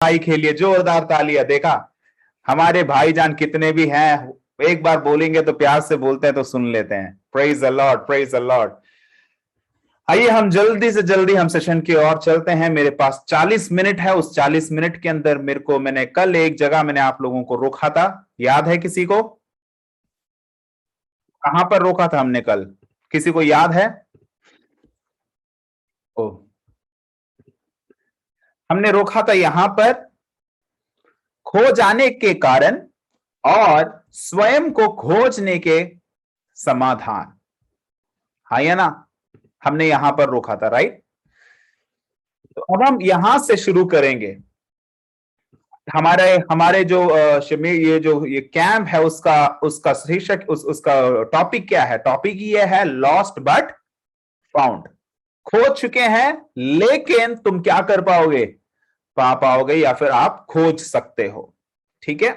भाई खेलिए, जोरदार तालियां। देखा, हमारे भाईजान कितने भी हैं, एक बार बोलेंगे तो प्यार से बोलते हैं तो सुन लेते हैं। Praise the Lord, praise the Lord. आइए हम जल्दी से जल्दी हम सेशन की ओर चलते हैं। मेरे पास 40 मिनट है, उस 40 मिनट के अंदर मैंने कल एक जगह मैंने आप लोगों को रोका था, याद है किसी को? कहां पर रोका था हमने कल, किसी को याद है? ओ, हमने रोका था यहां पर, खो जाने के कारण और स्वयं को खोजने के समाधान। हाँ या ना, हमने यहां पर रोका था, राइट? तो अब हम यहां से शुरू करेंगे। हमारे हमारे जो ये कैंप है, उसका उसका शीर्षक उसका टॉपिक क्या है? टॉपिक ये है लॉस्ट बट फाउंड। खो चुके हैं लेकिन तुम क्या कर पाओगे? पा पाओगे, या फिर आप खोज सकते हो। ठीक है?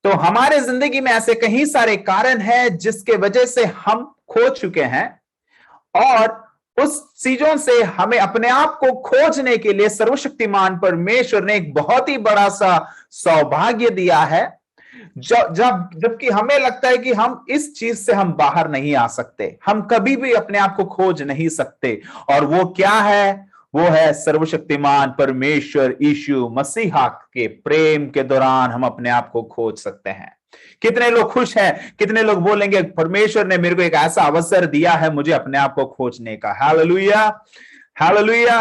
तो हमारे जिंदगी में ऐसे कई सारे कारण हैं जिसके वजह से हम खो चुके हैं, और उस चीजों से हमें अपने आप को खोजने के लिए सर्वशक्तिमान परमेश्वर ने एक बहुत ही बड़ा सा सौभाग्य दिया है। जबकि हमें लगता है कि हम इस चीज से हम बाहर नहीं आ सकते, हम कभी भी अपने आप को खोज नहीं सकते। और वो क्या है? वो है सर्वशक्तिमान परमेश्वर यीशु मसीहा के प्रेम के दौरान हम अपने आप को खोज सकते हैं। कितने लोग खुश हैं? कितने लोग बोलेंगे परमेश्वर ने मेरे को एक ऐसा अवसर दिया है मुझे अपने आप को खोजने का? Hallelujah, hallelujah.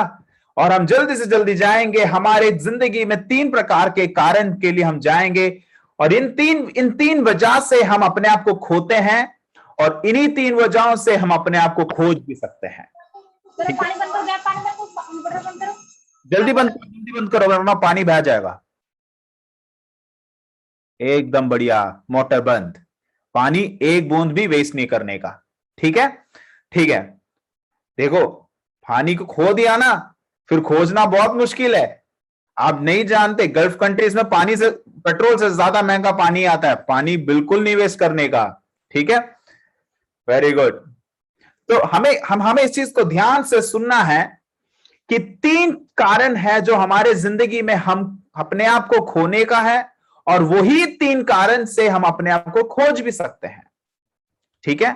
और हम जल्दी से जल्दी जाएंगे, हमारे जिंदगी में 3 प्रकार के कारण के लिए हम जाएंगे, और इन तीन वजह से हम अपने आप को खोते हैं, और इन्हीं 3 वजहों से हम अपने आप को खोज भी सकते हैं। जल्दी बंद करो वरना पानी बह जाएगा। एकदम बढ़िया, मोटर बंद। पानी एक बूंद भी वेस्ट नहीं करने का। ठीक है? ठीक है। देखो, पानी को खो दिया ना, फिर खोजना बहुत मुश्किल है। आप नहीं जानते, गल्फ कंट्रीज में पानी से, पेट्रोल से ज्यादा महंगा पानी आता है। पानी बिल्कुल नहीं वेस्ट करने का। ठीक है? Very good. तो हमें इस चीज को ध्यान से सुनना है कि 3 कारण है जो हमारे जिंदगी में हम अपने आप को खोने का है, और वही 3 कारण से हम अपने आप को खोज भी सकते हैं। ठीक है?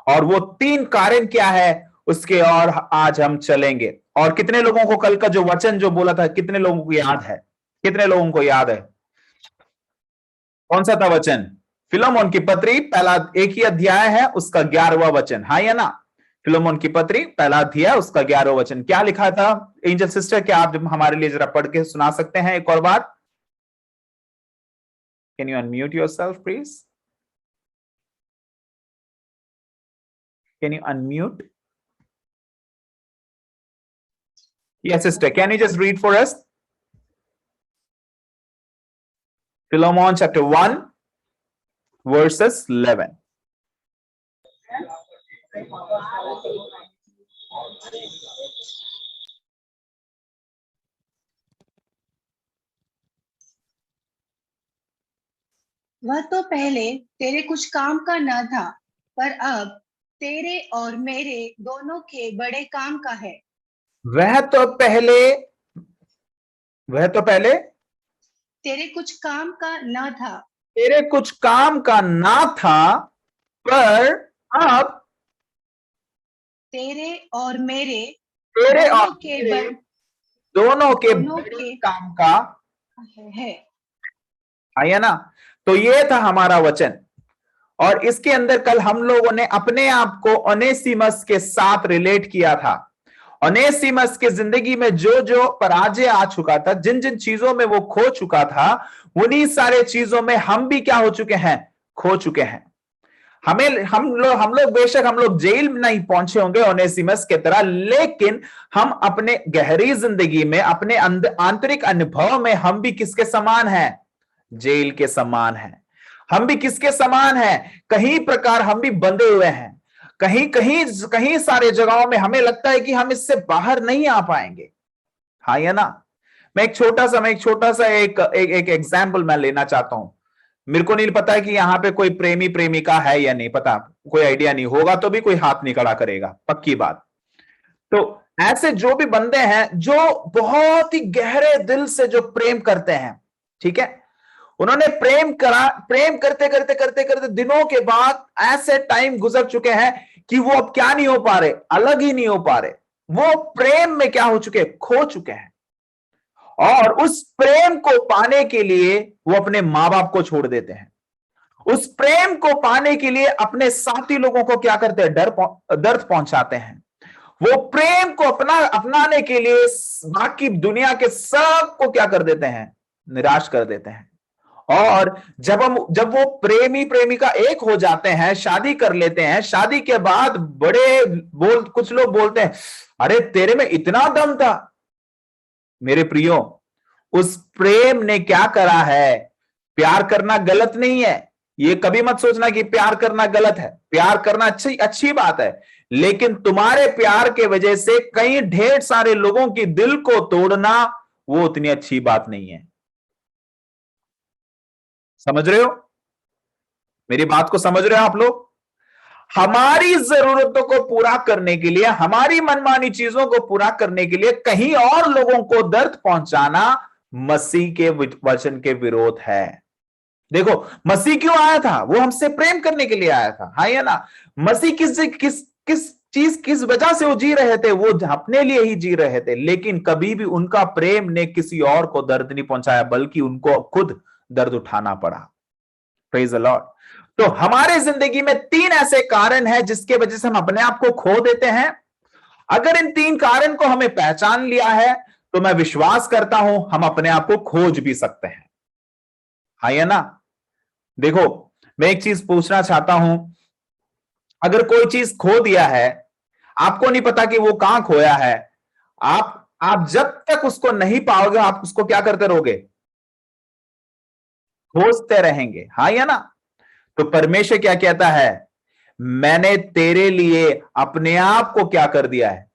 और वो 3 कारण क्या है, उसके और आज हम चलेंगे। और कितने लोगों को कल का जो वचन जो बोला था, कितने लोगों को याद है? कितने लोगों को याद है? कौन सा था वचन? फिलोमोन की पत्री पहला एक ही अध्याय है, उसका 11वां वचन। हाँ या ना? फिलोमोन की पत्री पहला अध्याय, उसका 11वां वचन क्या लिखा था? एंजल सिस्टर, क्या आप हमारे लिए जरा पढ़ के सुना सकते हैं एक और बार? Can you unmute yourself please? Can you unmute? Yes, sister. Can you just read for us? Philemon chapter 1, verses 11. वह तो पहले तेरे कुछ काम का न था, पर अब तेरे और मेरे दोनों के बड़े काम का है। वह तो पहले तेरे कुछ काम का न था, तेरे कुछ काम का ना था, पर अब तेरे और मेरे तेरे और दोनों के दोनों बड़े के काम का है। है ना? तो ये था हमारा वचन, और इसके अंदर कल हम लोगों ने अपने आप को ओनेसिमस के साथ रिलेट किया था। ओनेसिमस के जिंदगी में जो जो पराजय आ चुका था, जिन जिन चीजों में वो खो चुका था, उन्हीं सारे चीजों में हम भी क्या हो चुके हैं? खो चुके हैं। हम लोग बेशक हम लोग जेल में नहीं पहुंचे होंगे ओनेसिमस के तरह, लेकिन हम अपने गहरी जिंदगी में, अपने आंतरिक अनुभव में हम भी किसके समान हैं? जेल के समान हैं। हम भी किसके समान हैं? कहीं प्रकार हम भी बंधे हुए हैं। कहीं कहीं कहीं सारे जगहों में हमें लगता है कि हम इससे बाहर नहीं आ पाएंगे। हाँ या ना? मैं एक छोटा सा एक एग्जाम्पल मैं लेना चाहता हूं। मेरे को नहीं पता है कि यहाँ पे कोई प्रेमी प्रेमिका है या नहीं, पता, कोई आइडिया नहीं होगा तो भी कोई हाथ नहीं खड़ा करेगा, पक्की बात। तो ऐसे जो भी बंदे हैं जो बहुत ही गहरे दिल से जो प्रेम करते हैं, ठीक है, उन्होंने प्रेम करते करते करते करते दिनों के बाद ऐसे टाइम गुजर चुके हैं कि वो अब क्या नहीं हो पा रहे, अलग ही नहीं हो पा रहे, वो प्रेम में क्या हो चुके, खो चुके हैं। और उस प्रेम को पाने के लिए वो अपने मां बाप को छोड़ देते हैं। उस प्रेम को पाने के लिए अपने साथी लोगों को क्या करते हैं, दर्द पहुंचाते हैं। वो प्रेम को अपनाने के लिए बाकी दुनिया के सब को क्या कर देते हैं, निराश कर देते हैं। और जब वो प्रेमी प्रेमिका एक हो जाते हैं, शादी कर लेते हैं, शादी के बाद कुछ लोग बोलते हैं, अरे तेरे में इतना दम था। मेरे प्रियो, उस प्रेम ने क्या करा है, प्यार करना गलत नहीं है, ये कभी मत सोचना कि प्यार करना गलत है। प्यार करना अच्छी अच्छी बात है, लेकिन तुम्हारे प्यार के वजह से कई ढेर सारे लोगों की दिल को तोड़ना, वो उतनी अच्छी बात नहीं है। समझ रहे हो मेरी बात को, समझ रहे हो आप लोग? हमारी जरूरतों को पूरा करने के लिए, हमारी मनमानी चीजों को पूरा करने के लिए कहीं और लोगों को दर्द पहुंचाना मसीह के वचन के विरोध है। देखो मसीह क्यों आया था, वो हमसे प्रेम करने के लिए आया था, हाँ या ना? मसीह किस वजह से वो जी रहे थे, वो अपने लिए ही जी रहे थे, लेकिन कभी भी उनका प्रेम ने किसी और को दर्द नहीं पहुंचाया, बल्कि उनको खुद दर्द उठाना पड़ा। Praise the Lord. तो हमारे जिंदगी में 3 ऐसे कारण हैं जिसके वजह से हम अपने आप को खो देते हैं। अगर इन 3 कारण को हमें पहचान लिया है, तो मैं विश्वास करता हूं हम अपने आप को खोज भी सकते हैं, हाँ या ना? देखो मैं एक चीज पूछना चाहता हूं, अगर कोई चीज खो दिया है, आपको नहीं पता कि वो कहां खोया है, आप जब तक उसको नहीं पाओगे, आप उसको क्या करते रहोगे, खोजते रहेंगे, हाँ या ना? तो परमेश्वर क्या कहता है, मैंने तेरे लिए अपने आप को क्या कर दिया है,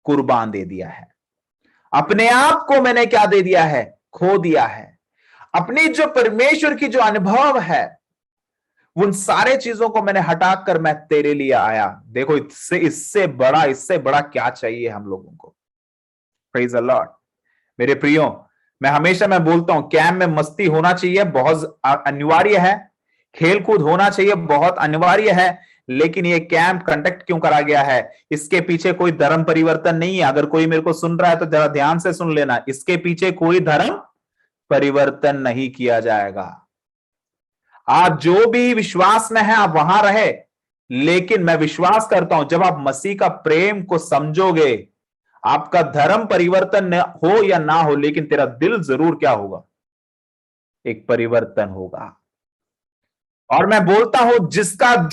कुर्बान दे दिया है। अपने आप को मैंने क्या दे दिया है, खो दिया है। अपनी जो परमेश्वर की जो अनुभव है, उन सारे चीजों को मैंने हटाकर मैं तेरे लिए आया। देखो इससे बड़ा क्या चाहिए हम लोगों को। Praise the Lord. मेरे प्रियो, मैं बोलता हूं कैंप में मस्ती होना चाहिए, बहुत अनिवार्य है। खेलकूद होना चाहिए, बहुत अनिवार्य है। लेकिन ये कैंप कंडक्ट क्यों करा गया है, इसके पीछे कोई धर्म परिवर्तन नहीं है। अगर कोई मेरे को सुन रहा है तो जरा ध्यान से सुन लेना, इसके पीछे कोई धर्म परिवर्तन नहीं किया जाएगा। आप जो भी विश्वास में है आप वहां रहे, लेकिन मैं विश्वास करता हूं जब आप मसीह का प्रेम को समझोगे, आपका धर्म परिवर्तन हो या ना हो, लेकिन तेरा दिल जरूर क्या होगा, एक परिवर्तन होगा। और मैं बोलता हूं जिसके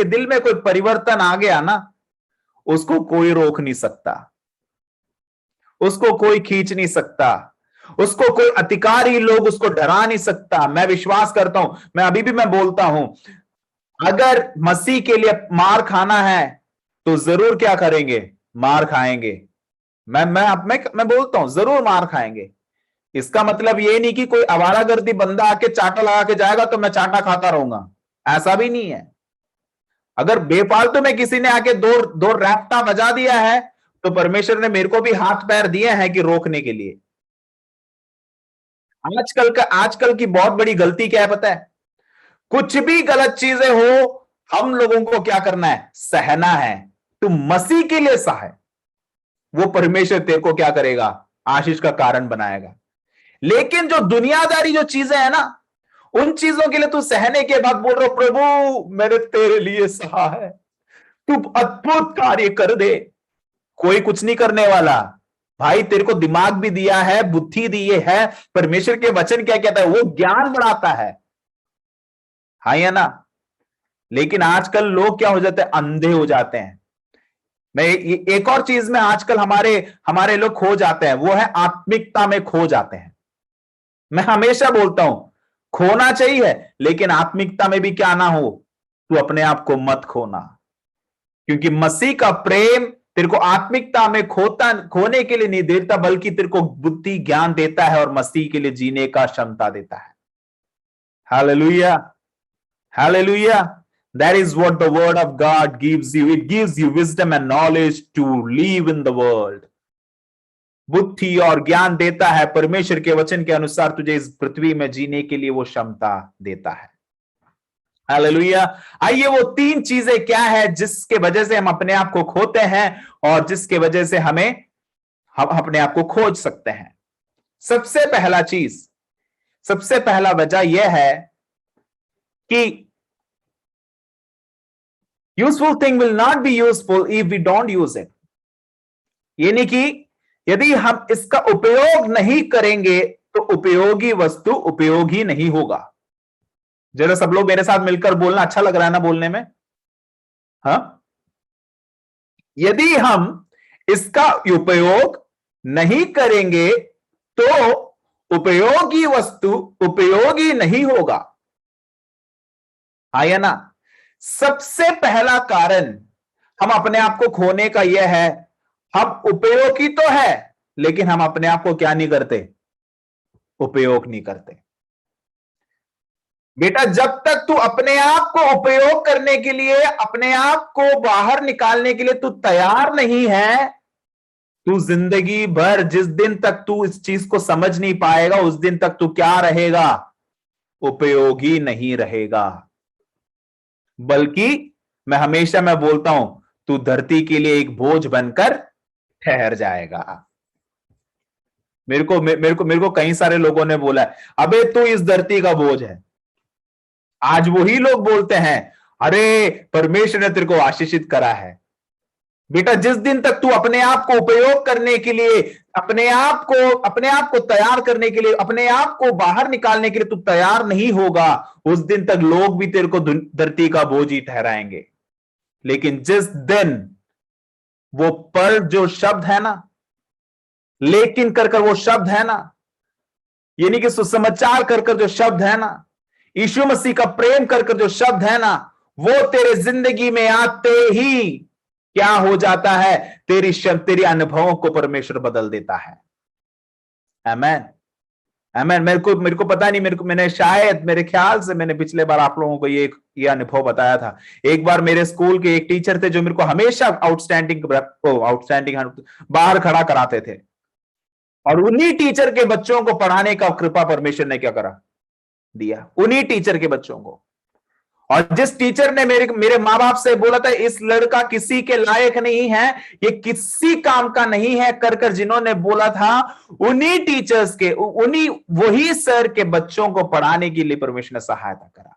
दिल में कोई परिवर्तन आ गया ना, उसको कोई रोक नहीं सकता, उसको कोई खींच नहीं सकता, उसको कोई अधिकारी लोग उसको डरा नहीं सकता। मैं विश्वास करता हूं, मैं बोलता हूं, अगर मसीह के लिए मार खाना है तो जरूर क्या करेंगे, मार खाएंगे। मैं बोलता हूं जरूर मार खाएंगे। इसका मतलब ये नहीं कि कोई आवारागर्दी बंदा आके चाटा लगा के जाएगा तो मैं चाटा खाता रहूंगा, ऐसा भी नहीं है। अगर बेफालतू में किसी ने आके दो दो रैप्टा बजा दिया है, तो परमेश्वर ने मेरे को भी हाथ पैर दिए हैं कि रोकने के लिए। आजकल की बहुत बड़ी गलती क्या है पता है, कुछ भी गलत चीजें हो, हम लोगों को क्या करना है, सहना है। तू मसीह के लिए सह, वो परमेश्वर तेरे को क्या करेगा, आशीष का कारण बनाएगा। लेकिन जो दुनियादारी जो चीजें है ना, उन चीजों के लिए तू सहने के बाद बोल रहा प्रभु मैंने तेरे लिए सहा है, तू अद्भुत कार्य कर दे। कोई कुछ नहीं करने वाला भाई, तेरे को दिमाग भी दिया है, बुद्धि दी है। परमेश्वर के वचन क्या कहता है, वो ज्ञान बढ़ाता है, हाँ या ना? लेकिन आजकल लोग क्या हो जाते हैं, अंधे हो जाते हैं। मैं एक और चीज में आजकल हमारे हमारे लोग खो जाते हैं, वो है आत्मिकता में खो जाते हैं। मैं हमेशा बोलता हूं खोना चाहिए, लेकिन आत्मिकता में भी क्या ना हो, तू अपने आप को मत खोना। क्योंकि मसीह का प्रेम तेरे को आत्मिकता में खोने के लिए नहीं देता, बल्कि तेरे को बुद्धि ज्ञान देता है और मसीह के लिए जीने का क्षमता देता है। Hallelujah, hallelujah. That is what the word of God gives you. It gives you wisdom and knowledge to live in the world. बुद्धि और ज्ञान देता है, परमेश्वर के वचन के अनुसार तुझे इस पृथ्वी में जीने के लिए वो क्षमता देता है। हालेलुया। आइए, वो 3 चीजें क्या है जिसके वजह से हम अपने आप को खोते हैं और जिसके वजह से हम अपने आप को खोज सकते हैं। सबसे पहला वजह यह है कि useful thing will not be useful if we don't use it. यानी कि यदि हम इसका उपयोग नहीं करेंगे तो उपयोगी वस्तु उपयोगी नहीं होगा। जरा सब लोग मेरे साथ मिलकर बोलना, अच्छा लग रहा है ना बोलने में? हाँ, यदि हम इसका उपयोग नहीं करेंगे तो उपयोगी वस्तु उपयोगी नहीं होगा। है ना? सबसे पहला कारण हम अपने आप को खोने का यह है, हम उपयोगी तो है लेकिन हम अपने आप को क्या नहीं करते? उपयोग नहीं करते। बेटा, जब तक तू अपने आप को उपयोग करने के लिए, अपने आप को बाहर निकालने के लिए तू तैयार नहीं है, तू जिंदगी भर, जिस दिन तक तू इस चीज को समझ नहीं पाएगा उस दिन तक तू क्या रहेगा? उपयोगी नहीं रहेगा। बल्कि मैं बोलता हूं, तू धरती के लिए एक बोझ बनकर ठहर जाएगा। मेरे को कई सारे लोगों ने बोला है, अबे तू इस धरती का बोझ है। आज वही लोग बोलते हैं, अरे परमेश्वर ने तेरे को आशीषित करा है। बेटा, जिस दिन तक तू अपने आप को उपयोग करने के लिए, अपने आप को तैयार करने के लिए, अपने आप को बाहर निकालने के लिए तू तैयार नहीं होगा, उस दिन तक लोग भी तेरे को धरती का बोझ ही ठहराएंगे। लेकिन जिस दिन वो पर जो शब्द है ना, लेकिन कर वो शब्द है ना, यानी कि सुसमाचार कर जो शब्द है ना, यीशु मसीह का प्रेम कर जो शब्द है ना, वो तेरे जिंदगी में आते ही क्या हो जाता है? तेरी अनुभवों को परमेश्वर बदल देता है। आमेन, आमेन। मेरे को पता नहीं, मेरे ख्याल से मैंने पिछले बार आप लोगों को ये अनुभव बताया था। एक बार मेरे स्कूल के एक टीचर थे जो मेरे को हमेशा आउटस्टैंडिंग बाहर खड़ा कराते थे, और उन्हीं टीचर के बच्चों को पढ़ाने का कृपा परमेश्वर ने क्या करा? दिया। उन्हीं टीचर के बच्चों को। और जिस टीचर ने मेरे माँ बाप से बोला था इस लड़का किसी के लायक नहीं है, ये किसी काम का नहीं है, कर जिन्होंने बोला था, उन्हीं टीचर्स के, वही सर के बच्चों को पढ़ाने के लिए परमेश्वर ने सहायता करा।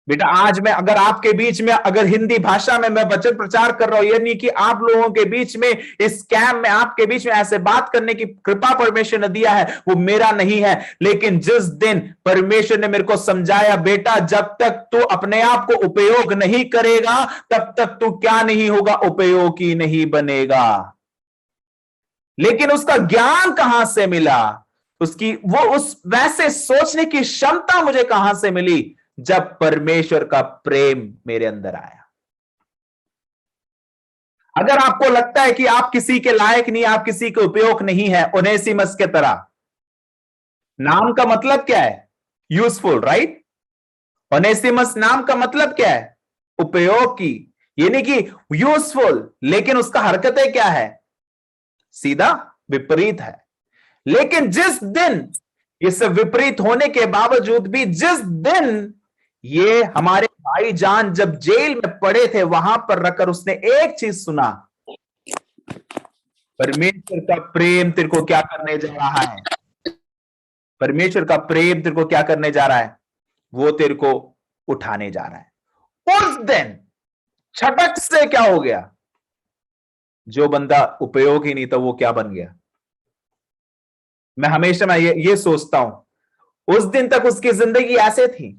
बेटा, आज मैं अगर आपके बीच में, अगर हिंदी भाषा में मैं वचन प्रचार कर रहा हूं, यानी कि आप लोगों के बीच में, इस कैंप में आपके बीच में ऐसे बात करने की कृपा परमेश्वर ने दिया है, वो मेरा नहीं है। लेकिन जिस दिन परमेश्वर ने मेरे को समझाया, बेटा जब तक तू अपने आप को उपयोग नहीं करेगा तब तक तू क्या नहीं होगा? उपयोगी नहीं बनेगा। लेकिन उसका ज्ञान कहां से मिला? उस वैसे सोचने की क्षमता मुझे कहां से मिली? जब परमेश्वर का प्रेम मेरे अंदर आया। अगर आपको लगता है कि आप किसी के लायक नहीं, आप किसी के उपयोग नहीं है, ओनेसिमस के तरह, नाम का मतलब क्या है? Useful, right? ओनेसिमस नाम का मतलब क्या है? उपयोग की, यानी कि यूजफुल। लेकिन उसका हरकतें क्या है? सीधा विपरीत है। लेकिन जिस दिन इससे विपरीत होने के बावजूद भी, जिस दिन ये हमारे भाईजान जब जेल में पड़े थे, वहां पर रखकर उसने एक चीज सुना, परमेश्वर का प्रेम तेरे को क्या करने जा रहा है? परमेश्वर का प्रेम तेरे को क्या करने जा रहा है? वो तेरे को उठाने जा रहा है। उस दिन छटक से क्या हो गया? जो बंदा उपयोग ही नहीं था वो क्या बन गया? मैं ये सोचता हूं, उस दिन तक उसकी जिंदगी ऐसे थी,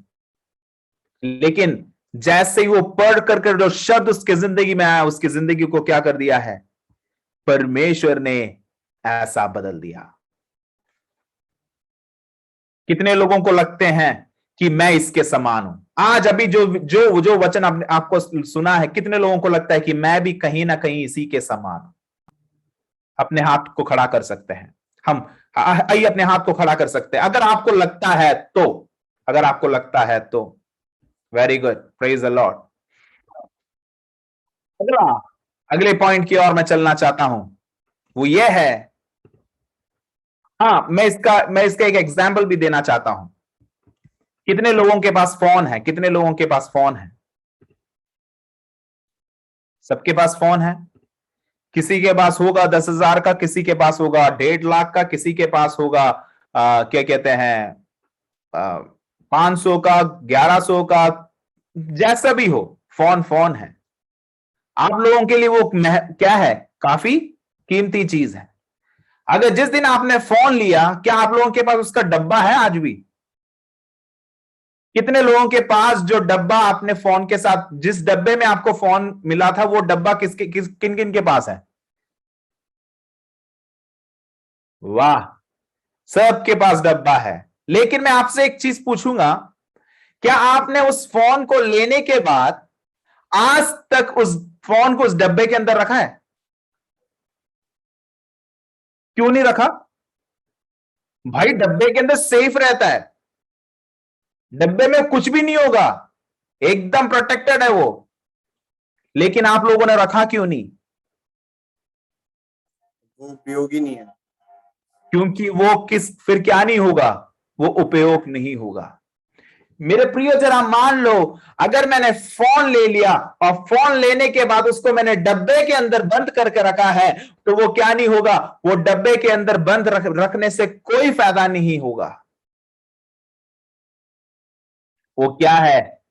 लेकिन जैसे ही वो पढ़ कर जो शब्द उसके जिंदगी में आया, उसकी जिंदगी को क्या कर दिया है? परमेश्वर ने ऐसा बदल दिया। कितने लोगों को लगते हैं कि मैं इसके समान हूं? आज अभी जो वचन आपको सुना है, कितने लोगों को लगता है कि मैं भी कहीं ना कहीं इसी के समान हूं? अपने हाथ को खड़ा कर सकते हैं हम? आइए अपने हाथ को खड़ा कर सकते हैं। अगर आपको लगता है तो, अगर आपको लगता है तो very good, praise the Lord. अगला, अगले पॉइंट की ओर मैं चलना चाहता हूं, वो ये है, हाँ मैं इसका एक एग्जाम्पल भी देना चाहता हूं। कितने लोगों के पास फोन है? कितने लोगों के पास फोन है? सबके पास फोन है। किसी के पास होगा 10,000 का, किसी के पास होगा 1.5 लाख का, किसी के पास होगा क्या कहते हैं 500 का, 1100 का, जैसा भी हो, फोन फोन है। आप लोगों के लिए वो क्या है? काफी कीमती चीज है। अगर जिस दिन आपने फोन लिया, क्या आप लोगों के पास उसका डब्बा है आज भी? कितने लोगों के पास जो डब्बा आपने फोन के साथ, जिस डब्बे में आपको फोन मिला था, वो डब्बा किन किन के पास है? वाह, सबके पास डब्बा है। लेकिन मैं आपसे एक चीज पूछूंगा, क्या आपने उस फोन को लेने के बाद आज तक उस फोन को उस डब्बे के अंदर रखा है? क्यों नहीं रखा? भाई डब्बे के अंदर सेफ रहता है, डब्बे में कुछ भी नहीं होगा, एकदम प्रोटेक्टेड है वो। लेकिन आप लोगों ने रखा क्यों नहीं? वो उपयोगी नहीं है। क्योंकि वो फिर क्या नहीं होगा? वो उपयोग नहीं होगा। मेरे प्रियो, जरा मान लो, अगर मैंने फोन ले लिया और फोन लेने के बाद उसको मैंने डब्बे के अंदर बंद करके रखा है, तो वो क्या नहीं होगा? वो डब्बे के अंदर बंद रखने से कोई फायदा नहीं होगा। वो क्या है?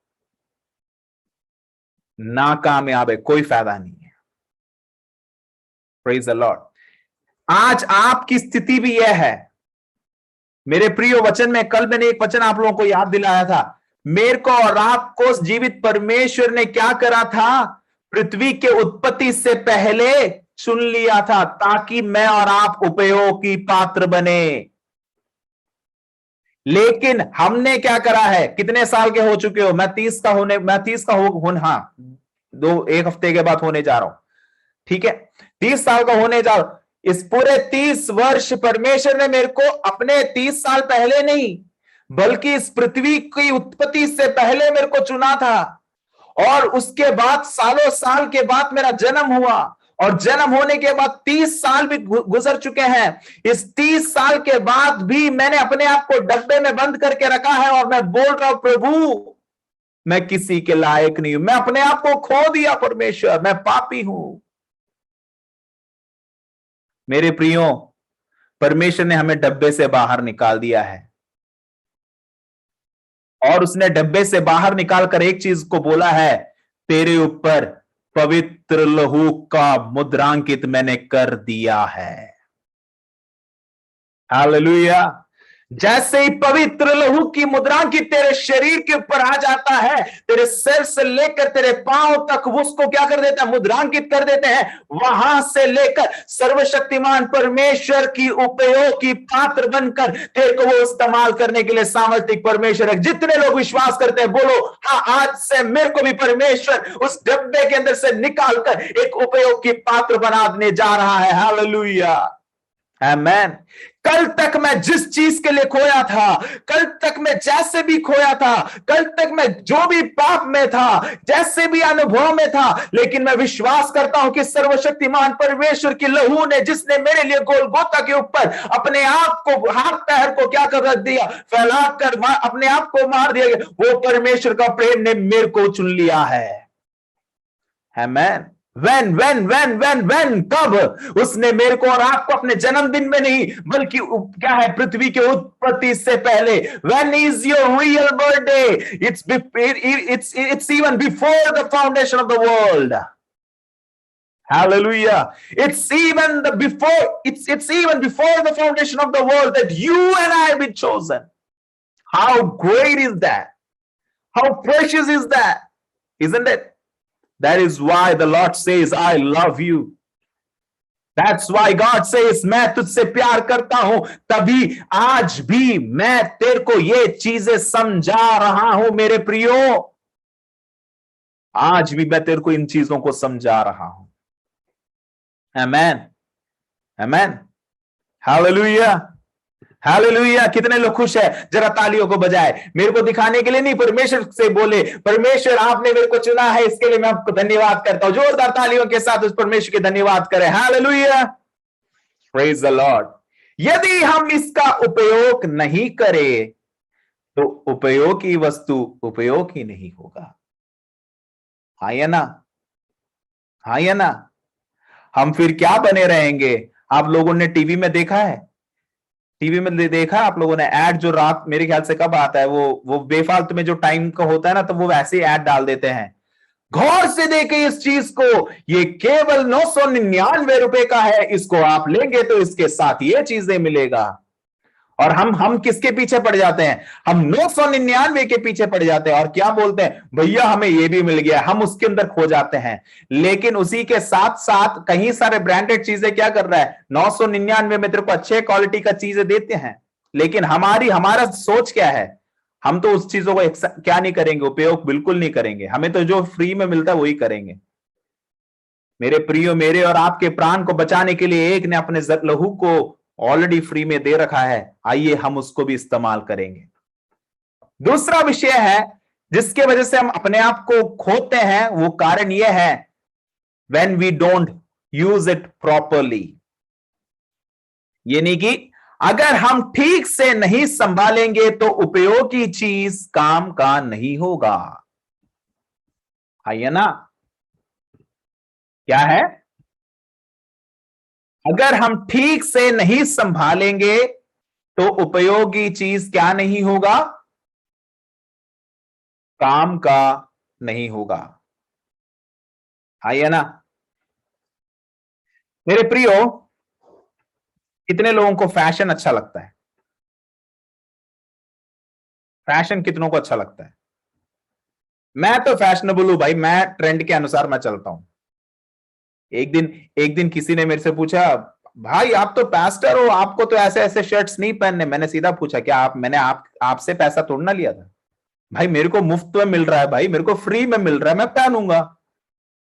नाकामयाब है, कोई फायदा नहीं है। Praise the Lord. आज आपकी स्थिति भी यह है मेरे प्रियो। वचन में कल मैंने एक वचन आप लोगों को याद दिलाया था, मेरे को और आपको जीवित परमेश्वर ने क्या करा था? पृथ्वी के उत्पत्ति से पहले चुन लिया था, ताकि मैं और आप उपयोग की पात्र बने। लेकिन हमने क्या करा है? कितने साल के हो चुके हो? मैं 30 का हाँ, एक हफ्ते के बाद होने जा रहा हूं, ठीक है? 30 साल का होने जा रहा हूं। इस पूरे 30 वर्ष परमेश्वर ने मेरे को अपने 30 साल पहले नहीं, बल्कि इस पृथ्वी की उत्पत्ति से पहले मेरे को चुना था। और उसके बाद सालों साल के बाद मेरा जन्म हुआ, और जन्म होने के बाद 30 साल भी गुजर चुके हैं। इस 30 साल के बाद भी मैंने अपने आप को डब्बे में बंद करके रखा है, और मैं बोल रहा हूं, प्रभु मैं किसी के लायक नहीं हूं, मैं अपने आप को खो दिया परमेश्वर, मैं पापी हूं। मेरे प्रियो, परमेश्वर ने हमें डब्बे से बाहर निकाल दिया है, और उसने डब्बे से बाहर निकालकर एक चीज को बोला है, तेरे ऊपर पवित्र लहू का मुद्रांकित मैंने कर दिया है। हालेलुया। जैसे ही पवित्र लहू की मुद्रांकित तेरे शरीर के ऊपर आ जाता है, तेरे सिर से लेकर तेरे पांव तक उसको क्या कर देता है? मुद्रांकित कर देते हैं। वहां से लेकर सर्वशक्तिमान परमेश्वर की उपयोग की पात्र बनकर तेरे को वो इस्तेमाल करने के लिए सामर्थ्य परमेश्वर है। जितने लोग विश्वास करते हैं बोलो, हाँ, आज से मेरे को भी परमेश्वर उस डब्बे के अंदर से निकालकर एक उपयोग की पात्र बनाने जा रहा है। हालेलुया, आमेन। कल तक मैं जिस चीज के लिए खोया था, कल तक मैं जैसे भी खोया था, कल तक मैं जो भी पाप में था, जैसे भी अनुभव में था, लेकिन मैं विश्वास करता हूं कि सर्वशक्तिमान परमेश्वर की लहू ने, जिसने मेरे लिए गोलगोता के ऊपर अपने आप को, हाथ पैर को क्या कर दिया, फैलाकर अपने आप को मार दिया, वो परमेश्वर का प्रेम ने मेरे को चुन लिया है। आमेन। when कब? उसने मेरे को और आपको अपने जन्मदिन में नहीं, बल्कि क्या है, पृथ्वी के उत्पत्ति से पहले। when is your real birthday? It's even before the foundation of the world. Hallelujah. It's even before the foundation of the world that you and I have been chosen. How great is that? How precious is that? Isn't it? That is why the Lord says, I love you. That's why God says, मैं तुझसे प्यार करता हूं। तभी आज भी मैं तेरे को ये चीजें समझा रहा हूं मेरे प्रियो। आज भी मैं तेरे को इन चीजों को समझा रहा हूं। आमेन, आमेन, हालेलुया। हालेलुया। कितने लोग खुश है? जरा तालियों को बजाए, मेरे को दिखाने के लिए नहीं, परमेश्वर से बोले, परमेश्वर आपने मेरे को चुना है, इसके लिए मैं आपको धन्यवाद करता हूं। जोरदार तालियों के साथ उस परमेश्वर के धन्यवाद करें। Hallelujah, praise the Lord. यदि हम इसका उपयोग नहीं करें तो उपयोगी वस्तु उपयोग ही नहीं होगा। हाँ या ना? हाँ या ना? हम फिर क्या बने रहेंगे? आप लोगों ने टीवी में देखा है, टीवी में देखा आप लोगों ने ऐड, जो रात मेरे ख्याल से कब आता है, वो बेफालतू में जो टाइम का होता है ना, तो वो वैसे ही ऐड डाल देते हैं। गौर से देखें इस चीज को, ये केवल 999 रुपए का है, इसको आप लेंगे तो इसके साथ ये चीजें मिलेगा। और हम किसके पीछे पड़ जाते हैं? हम 999 के पीछे पड़ जाते हैं और क्या बोलते हैं, भैया हमें ये भी मिल गया, हम उसके अंदर खो जाते हैं। लेकिन उसी के साथ साथ कई सारे ब्रांडेड चीजें क्या कर रहा है, 999 में तेरे को अच्छे क्वालिटी का चीजें देते हैं, लेकिन हमारा सोच क्या है? हम तो उस चीजों को क्या नहीं करेंगे, उपयोग बिल्कुल नहीं करेंगे। हमें तो जो फ्री में मिलता है वही करेंगे। मेरे प्रियो, मेरे और आपके प्राण को बचाने के लिए एक ने अपने लहू को ऑलरेडी फ्री में दे रखा है, आइए हम उसको भी इस्तेमाल करेंगे। दूसरा विषय है जिसके वजह से हम अपने आप को खोते हैं, वो कारण यह है when we don't use it properly। यानी कि अगर हम ठीक से नहीं संभालेंगे तो उपयोगी चीज काम का नहीं होगा। है ना? क्या है? अगर हम ठीक से नहीं संभालेंगे तो उपयोगी चीज क्या नहीं होगा? काम का नहीं होगा। है ना? मेरे प्रियो, कितने लोगों को फैशन अच्छा लगता है? फैशन कितनों को अच्छा लगता है? मैं तो फैशनेबल हूं भाई, मैं ट्रेंड के अनुसार मैं चलता हूं। एक दिन किसी ने मेरे से पूछा, भाई आप तो पास्टर हो, आपको तो ऐसे ऐसे शर्ट्स नहीं पहनने। मैंने सीधा पूछा, क्या मैंने आपसे पैसा तोड़ ना लिया था? भाई मेरे को मुफ्त में मिल रहा है, भाई मेरे को फ्री में मिल रहा है, मैं पहनूंगा।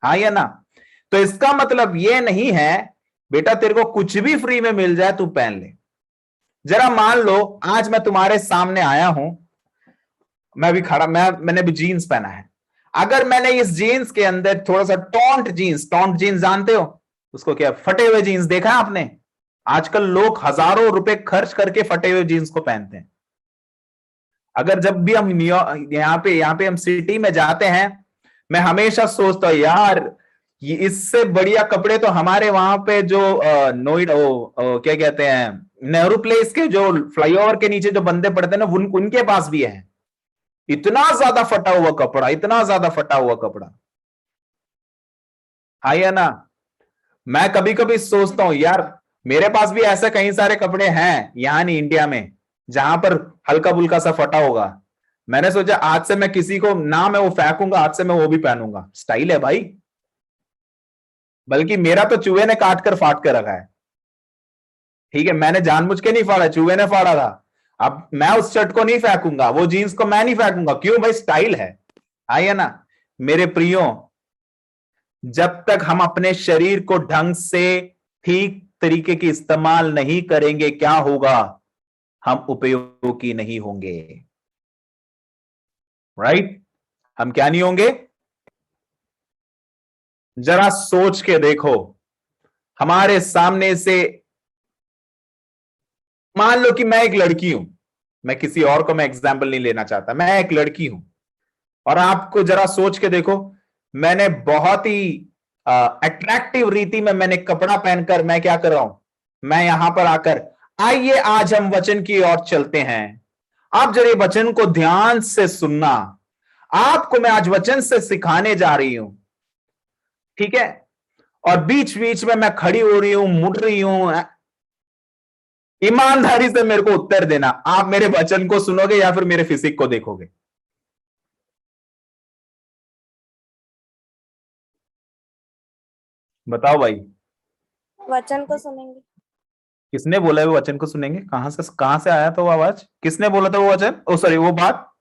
हाँ या ना? तो इसका मतलब ये नहीं है बेटा तेरे को कुछ भी फ्री में मिल जाए तू पहन ले। जरा मान लो आज मैं तुम्हारे सामने आया हूं, मैं भी खड़ा, मैंने भी जीन्स पहना है। अगर मैंने इस जीन्स के अंदर थोड़ा सा टॉन्ट जीन्स जानते हो उसको, क्या फटे हुए जीन्स देखा है आपने? आजकल लोग हजारों रुपए खर्च करके फटे हुए जीन्स को पहनते हैं। अगर जब भी हम यहाँ पे हम सिटी में जाते हैं, मैं हमेशा सोचता हूँ यार ये इससे बढ़िया कपड़े तो हमारे वहां पे जो नोएडा क्या कहते हैं, नेहरू प्लेस के जो फ्लाईओवर के नीचे जो बंदे पड़ते हैं ना, उनके पास भी है। इतना ज्यादा फटा हुआ कपड़ा, इतना ज्यादा फटा हुआ कपड़ा। हाँ या ना? मैं कभी कभी सोचता हूं यार मेरे पास भी ऐसे कई सारे कपड़े हैं यहां नहीं इंडिया में जहां पर हल्का फुल्का सा फटा होगा। मैंने सोचा आज से मैं किसी को ना मैं वो फेंकूंगा, आज से मैं वो भी पहनूंगा। स्टाइल है भाई। बल्कि मेरा तो चूहे ने काट कर फाट कर रखा है। ठीक है, मैंने जानबूझ के नहीं फाड़ा, चूहे ने फाड़ा था। अब मैं उस शर्ट को नहीं फेंकूंगा, वो जीन्स को मैं नहीं फेंकूंगा। क्यों भाई? स्टाइल है। आइए ना मेरे प्रियो, जब तक हम अपने शरीर को ढंग से ठीक तरीके की इस्तेमाल नहीं करेंगे, क्या होगा? हम उपयोगी नहीं होंगे। राइट? हम क्या नहीं होंगे? जरा सोच के देखो, हमारे सामने से मान लो कि मैं एक लड़की हूं, मैं किसी और को मैं एग्जाम्पल नहीं लेना चाहता, मैं एक लड़की हूं और आपको जरा सोच के देखो, मैंने बहुत ही अट्रैक्टिव रीति में मैंने कपड़ा पहनकर मैं क्या कर रहा हूं, मैं यहां पर आकर, आइए आज हम वचन की ओर चलते हैं। आप जरा वचन को ध्यान से सुनना, आपको मैं आज वचन से सिखाने जा रही हूं। ठीक है? और बीच बीच में मैं खड़ी हो रही हूं, मुड़ रही हूं। ईमानदारी से मेरे को उत्तर देना, आप मेरे वचन को सुनोगे या फिर मेरे फिजिक को देखोगे? बताओ भाई। वचन को सुनेंगे। किसने बोला है वो वचन को सुनेंगे? कहां से आया था वो आवाज? किसने बोला था वो वचन? ओ सॉरी, वो बात।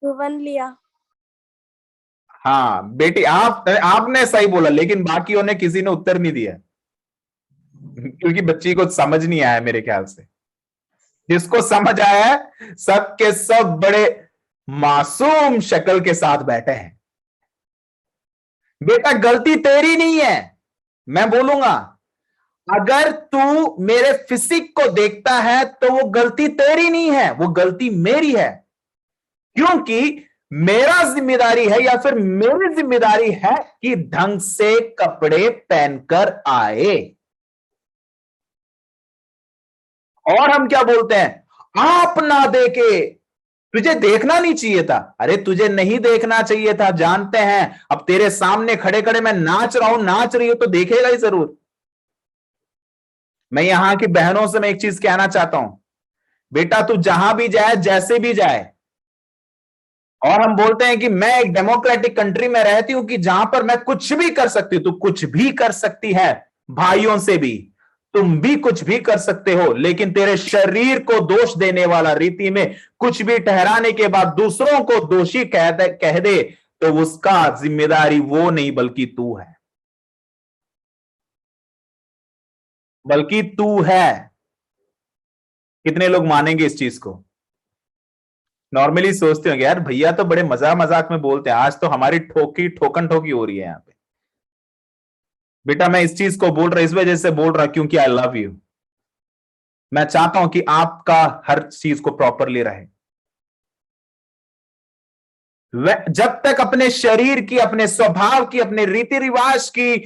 भुवन लिया। हाँ बेटी, आपने सही बोला, लेकिन बाकियों ने किसी ने उत्तर नहीं दिया क्योंकि बच्ची को समझ नहीं आया मेरे ख्याल से। जिसको समझ आया है, सबके सब बड़े मासूम शक्ल के साथ बैठे हैं। बेटा गलती तेरी नहीं है, मैं बोलूंगा, अगर तू मेरे फिजिक को देखता है तो वो गलती तेरी नहीं है, वो गलती मेरी है, क्योंकि मेरा जिम्मेदारी है या फिर मेरी जिम्मेदारी है कि ढंग से कपड़े पहनकर आए। और हम क्या बोलते हैं, आप ना देखे, तुझे देखना नहीं चाहिए था। अरे तुझे नहीं देखना चाहिए था, जानते हैं, अब तेरे सामने खड़े खड़े मैं नाच रहा हूं, नाच रही हो तो देखेगा ही जरूर। मैं यहां की बहनों से मैं एक चीज कहना चाहता हूं, बेटा तू जहां भी जाए, जैसे भी जाए, और हम बोलते हैं कि मैं एक डेमोक्रेटिक कंट्री में रहती हूं कि जहां पर मैं कुछ भी कर सकती हूं, तू कुछ भी कर सकती है, भाइयों से भी तुम भी कुछ भी कर सकते हो, लेकिन तेरे शरीर को दोष देने वाला रीति में कुछ भी ठहराने के बाद दूसरों को दोषी कह दे तो उसका जिम्मेदारी वो नहीं बल्कि तू है, बल्कि तू है। कितने लोग मानेंगे इस चीज को? नॉर्मली सोचते होंगे यार भैया तो बड़े मजाक मजाक में बोलते हैं, आज तो हमारी ठोकन ठोकी हो रही है यहां पे। बेटा मैं इस चीज को बोल रहा, इस वजह से बोल रहा क्योंकि आई लव यू। मैं चाहता हूं कि आपका हर चीज को प्रॉपरली रहे। जब तक अपने शरीर की, अपने स्वभाव की, अपने रीति रिवाज की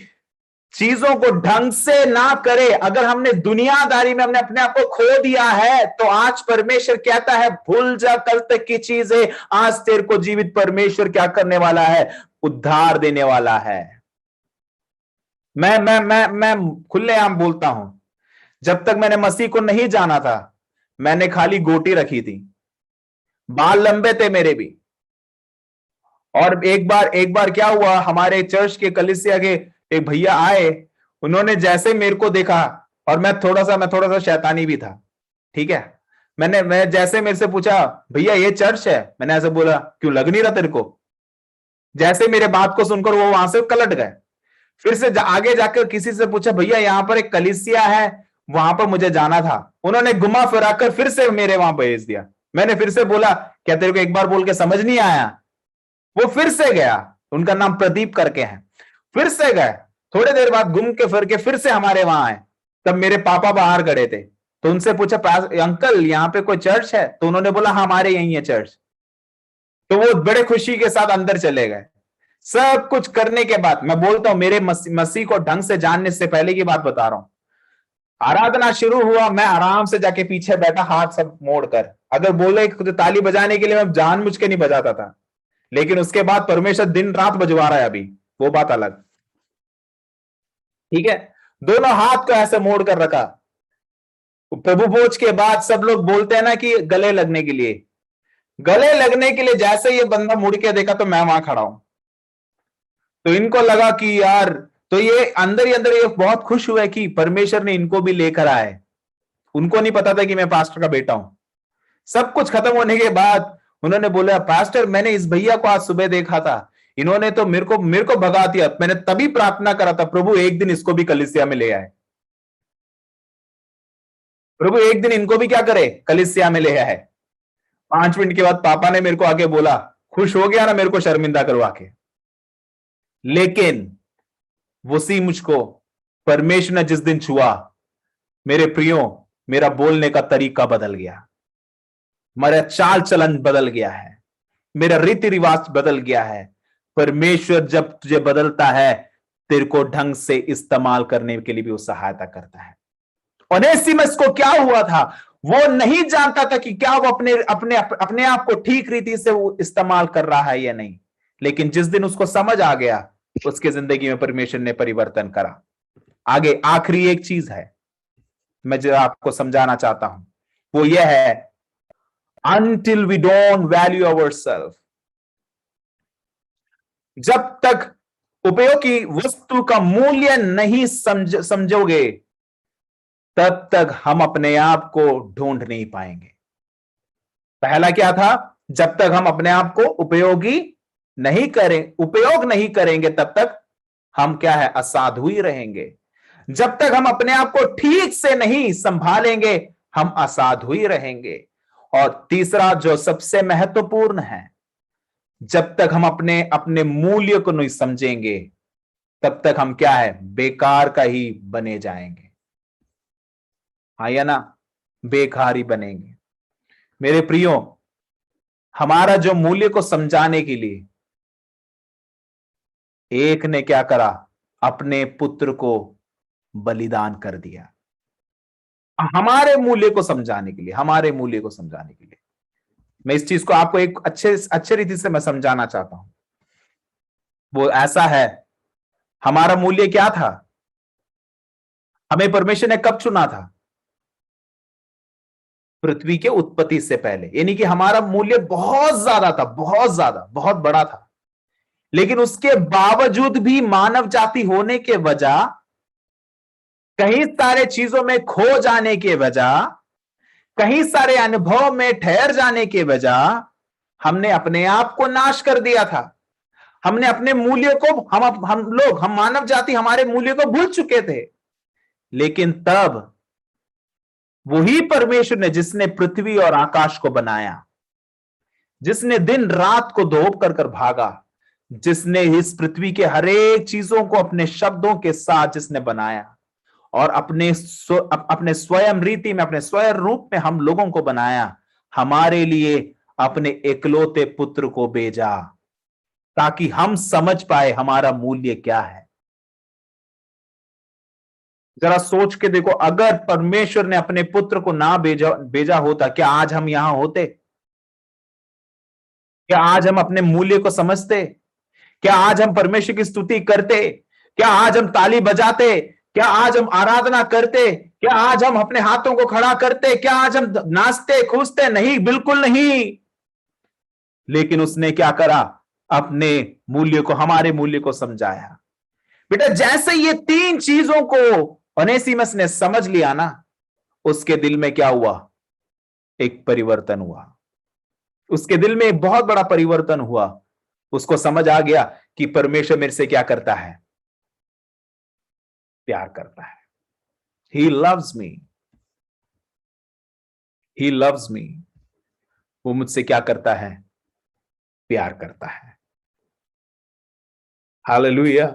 चीजों को ढंग से ना करे, अगर हमने दुनियादारी में हमने अपने आप को खो दिया है, तो आज परमेश्वर कहता है भूल जा कल तक की चीजें, आज तेरे को जीवित परमेश्वर क्या करने वाला है, उद्धार देने वाला है। मैं खुलेआम बोलता हूं, जब तक मैंने मसीह को नहीं जाना था, मैंने खाली गोटी रखी थी, बाल लंबे थे मेरे भी। और एक बार क्या हुआ, हमारे चर्च के कलीसिया के एक भैया आए, उन्होंने जैसे मेरे को देखा, और मैं थोड़ा सा शैतानी भी था, ठीक है, मैं जैसे मेरे से पूछा भैया ये चर्च है, मैंने ऐसे बोला क्यों लग नहीं रहा तेरे को? जैसे मेरे बात को सुनकर वो वहां से कलट गए। फिर से आगे जाकर किसी से पूछा भैया यहाँ पर एक कलीसिया है, वहां पर मुझे जाना था, उन्होंने घुमा फिराकर फिर से मेरे वहां भेज दिया। मैंने फिर से बोला क्या तेरे को एक बार बोल के समझ नहीं आया? वो फिर से गया, उनका नाम प्रदीप करके है, फिर से गए, थोड़ी देर बाद घूम के फिर के फिर से हमारे वहां आए। तब मेरे पापा बाहर खड़े थे, तो उनसे पूछा अंकल यहाँ पे कोई चर्च है? तो उन्होंने बोला हमारे यही है चर्च। तो वो बड़े खुशी के साथ अंदर चले गए। सब कुछ करने के बाद, मैं बोलता हूं मेरे मसीह को ढंग से जानने से पहले की बात बता रहा हूं, आराधना शुरू हुआ, मैं आराम से जाके पीछे बैठा, हाथ सब मोड़कर, अगर बोले ताली बजाने के लिए मैं जानबूझ के नहीं बजाता था, लेकिन उसके बाद परमेश्वर दिन रात बजवा रहा है अभी, वो बात अलग, ठीक है। दोनों हाथ को ऐसे मोड़ कर रखा, प्रभु भोज के बाद सब लोग बोलते हैं ना कि गले लगने के लिए, गले लगने के लिए जैसे ये बंदा मुड़ के देखा तो मैं वहां खड़ा हूं, तो इनको लगा कि यार, तो ये अंदर ही अंदर ये बहुत खुश हुए कि परमेश्वर ने इनको भी लेकर आए। उनको नहीं पता था कि मैं पास्टर का बेटा हूं। सब कुछ खत्म होने के बाद उन्होंने बोला पास्टर मैंने इस भैया को आज सुबह देखा था, इन्होंने तो मेरे को भगा दिया, मैंने तभी प्रार्थना करा था प्रभु एक दिन इसको भी कलीसिया में ले आए, प्रभु एक दिन इनको भी क्या करे, कलीसिया में ले आए। 5 मिनट के बाद पापा ने मेरे को आगे बोला, खुश हो गया ना मेरे को शर्मिंदा करवा के, लेकिन वसी मुझको परमेश्वर ने जिस दिन छुआ, मेरे प्रियो, मेरा बोलने का तरीका बदल गया, मेरा चाल चलन बदल गया है, मेरा रीति रिवाज बदल गया है। परमेश्वर जब तुझे बदलता है, तेरे को ढंग से इस्तेमाल करने के लिए भी वो सहायता करता है। ओनेसिमस को क्या हुआ था, वो नहीं जानता था कि क्या वो अपने आप को ठीक रीति से वो इस्तेमाल कर रहा है या नहीं, लेकिन जिस दिन उसको समझ आ गया, उसके जिंदगी में परमेश्वर ने परिवर्तन करा। आगे आखिरी एक चीज है मैं जो आपको समझाना चाहता हूं, वो यह है until we don't value ourselves, जब तक उपयोगी वस्तु का मूल्य नहीं समझोगे, तब तक हम अपने आप को ढूंढ नहीं पाएंगे। पहला क्या था, जब तक हम अपने आप को उपयोग नहीं करेंगे तब तक हम क्या है, असाधु ही रहेंगे। जब तक हम अपने आप को ठीक से नहीं संभालेंगे, हम असाधु ही रहेंगे। और तीसरा जो सबसे महत्वपूर्ण है, जब तक हम अपने अपने मूल्य को नहीं समझेंगे तब तक हम क्या है, बेकार का ही बने जाएंगे। हाँ या ना, बेकार ही बनेंगे। मेरे प्रियो, हमारा जो मूल्य को समझाने के लिए एक ने क्या करा, अपने पुत्र को बलिदान कर दिया, हमारे मूल्य को समझाने के लिए, हमारे मूल्य को समझाने के लिए। मैं इस चीज को आपको एक अच्छे रीति से मैं समझाना चाहता हूं। वो ऐसा है, हमारा मूल्य क्या था? हमें परमेश्वर ने कब चुना था? पृथ्वी के उत्पत्ति से पहले। यानी कि हमारा मूल्य बहुत ज्यादा था, बहुत ज्यादा, बहुत बड़ा था। लेकिन उसके बावजूद भी मानव जाति होने के वजह, कई सारे चीजों में खो जाने के वजह, कई सारे अनुभव में ठहर जाने के वजह, हमने अपने आप को नाश कर दिया था। हमने अपने मूल्य को, हम मानव जाति हमारे मूल्य को भूल चुके थे। लेकिन तब वही परमेश्वर ने, जिसने पृथ्वी और आकाश को बनाया, जिसने दिन रात को धोप कर भागा, जिसने इस पृथ्वी के हर एक चीजों को अपने शब्दों के साथ जिसने बनाया और अपने स्वयं रीति में, अपने स्वयं रूप में हम लोगों को बनाया, हमारे लिए अपने इकलौते पुत्र को भेजा ताकि हम समझ पाए हमारा मूल्य क्या है। जरा सोच के देखो, अगर परमेश्वर ने अपने पुत्र को ना भेजा होता, क्या आज हम यहां होते? क्या आज हम अपने मूल्य को समझते? क्या आज हम परमेश्वर की स्तुति करते? क्या आज हम ताली बजाते? क्या आज हम आराधना करते? क्या आज हम अपने हाथों को खड़ा करते? क्या आज हम नाचते कूदते? नहीं, बिल्कुल नहीं। लेकिन उसने क्या करा? अपने मूल्य को, हमारे मूल्य को समझाया। बेटा, जैसे ये तीन चीजों को ओनेसिमस ने समझ लिया ना, उसके दिल में क्या हुआ? एक परिवर्तन हुआ। उसके दिल में एक बहुत बड़ा परिवर्तन हुआ। उसको समझ आ गया कि परमेश्वर मेरे से क्या करता है? प्यार करता है। He loves me. He loves me. वो मुझसे क्या करता है? प्यार करता है। हालेलुया।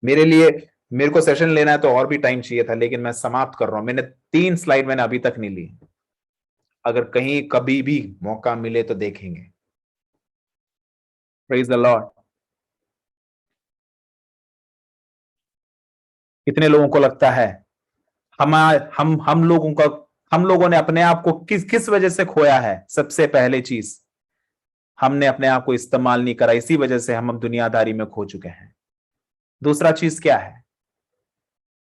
मेरे को सेशन लेना है तो और भी टाइम चाहिए था, लेकिन मैं समाप्त कर रहा हूं। मैंने 3 स्लाइड मैंने अभी तक नहीं ली। अगर कहीं कभी भी मौका मिले तो देखेंगे। Praise the Lord. कितने लोगों को लगता है हम लोगों ने अपने आप को किस वजह से खोया है? सबसे पहले चीज, हमने अपने आप को इस्तेमाल नहीं करा, इसी वजह से हम दुनियादारी में खो चुके हैं। दूसरा चीज क्या है?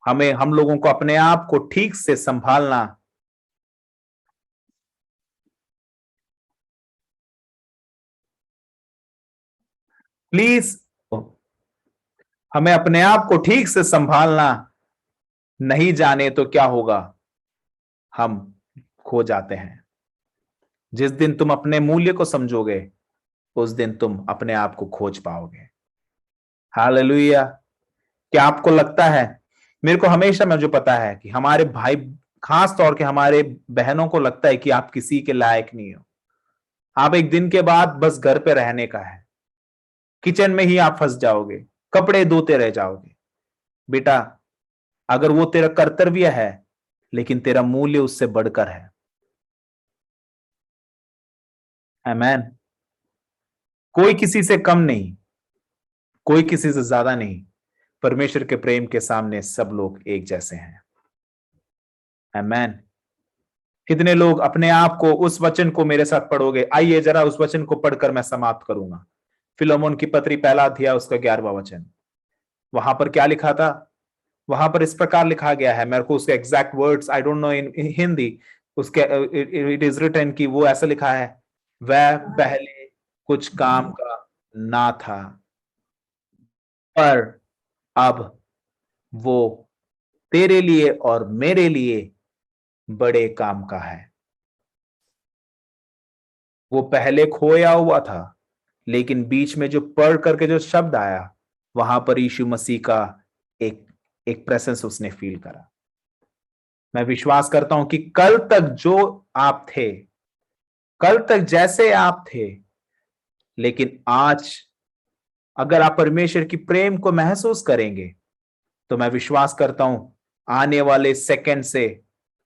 हम लोगों को अपने आप को ठीक से संभालना, प्लीज, हमें अपने आप को ठीक से संभालना नहीं जाने तो क्या होगा? हम खो जाते हैं। जिस दिन तुम अपने मूल्य को समझोगे, उस दिन तुम अपने आप को खोज पाओगे। हालेलुया। क्या आपको लगता है, मेरे को हमेशा में जो पता है कि हमारे भाई, खास तौर के हमारे बहनों को लगता है कि आप किसी के लायक नहीं हो। आप एक दिन के बाद बस घर पे रहने का है, किचन में ही आप फंस जाओगे, कपड़े धोते रह जाओगे। बेटा, अगर वो तेरा कर्तव्य है, लेकिन तेरा मूल्य उससे बढ़कर है। आमीन। कोई किसी से कम नहीं, कोई किसी से ज्यादा नहीं। परमेश्वर के प्रेम के सामने सब लोग एक जैसे हैं। आमीन। कितने लोग अपने आप को, उस वचन को मेरे साथ पढ़ोगे? आइए जरा उस वचन को पढ़कर मैं समाप्त करूंगा। फिलोमोन की पत्री, पहला अध्याय, उसका 11वां वचन। वहां पर क्या लिखा था? वहां पर इस प्रकार लिखा गया है, मेरे को उसके exact words I don't know इन हिंदी। उसके इट इज रिटन कि वो ऐसा लिखा है, वह पहले कुछ काम का ना था, पर अब वो तेरे लिए और मेरे लिए बड़े काम का है। वो पहले खोया हुआ था, लेकिन बीच में जो पढ़ करके जो शब्द आया, वहां पर यीशु मसीह का एक एक प्रेजेंस उसने फील करा। मैं विश्वास करता हूं कि कल तक जो आप थे, कल तक जैसे आप थे, लेकिन आज अगर आप परमेश्वर की प्रेम को महसूस करेंगे तो मैं विश्वास करता हूं आने वाले सेकंड से,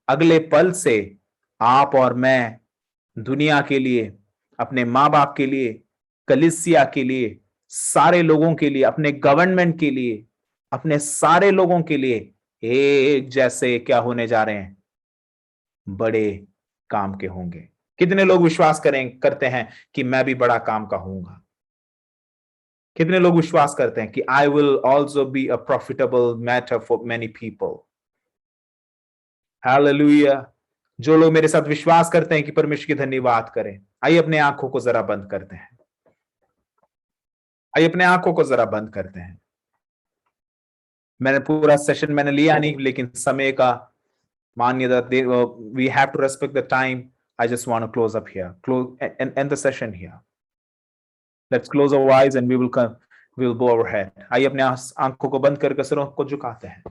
अगले पल से आप और मैं दुनिया के लिए, अपने माँ बाप के लिए, कलीसिया के लिए, सारे लोगों के लिए, अपने गवर्नमेंट के लिए, अपने सारे लोगों के लिए एक जैसे क्या होने जा रहे हैं, बड़े काम के होंगे। कितने लोग विश्वास करते हैं कि मैं भी बड़ा काम का होऊंगा? कितने लोग विश्वास करते हैं कि I will also be a profitable matter for many people? Hallelujah. जो लोग मेरे साथ विश्वास करते हैं कि परमेश्वर की धन्यवाद करें, आइए अपने आंखों को जरा बंद करते हैं। आइए अपने आंखों को जरा बंद करते हैं। मैंने पूरा सेशन मैंने लिया नहीं, लेकिन समय का मान्यता, we have to respect the time. I just want to close up here, close and the session here. Let's close our eyes and we will bow our head. आइए अपने आंखों को बंद करके सिरों को झुकाते हैं।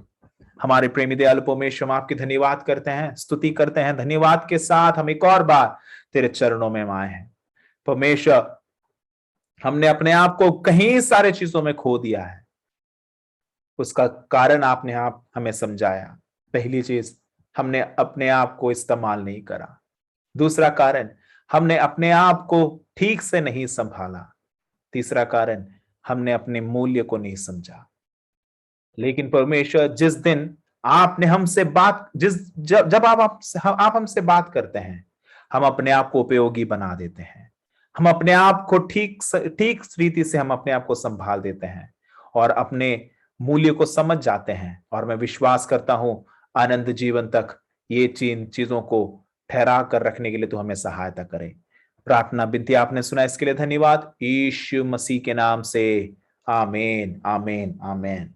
हमारे प्रेमी दयालु परमेश्वर, हम आपकी धन्यवाद करते हैं, स्तुति करते हैं। धन्यवाद के साथ हम एक और बार तेरे चरणों में आए हैं परमेश्वर। हमने अपने आप को कहीं सारे चीजों में खो दिया है, उसका कारण आपने हमें समझाया। पहली चीज, हमने अपने आप को इस्तेमाल नहीं करा। दूसरा कारण, हमने अपने आप को ठीक से नहीं संभाला। तीसरा कारण, हमने अपने मूल्य को नहीं समझा। लेकिन परमेश्वर, जिस दिन आपने हमसे बात, जब आप हमसे बात करते हैं, हम अपने आप को उपयोगी बना देते हैं। हम अपने आप को ठीक रीति से हम अपने आप को संभाल देते हैं और अपने मूल्य को समझ जाते हैं। और मैं विश्वास करता हूं आनंद जीवन तक ये चीजों को ठहरा कर रखने के लिए तो हमें सहायता करे। प्रार्थना विनती आपने सुना, इसके लिए धन्यवाद। यीशु मसीह के नाम से आमीन, आमीन, आमीन।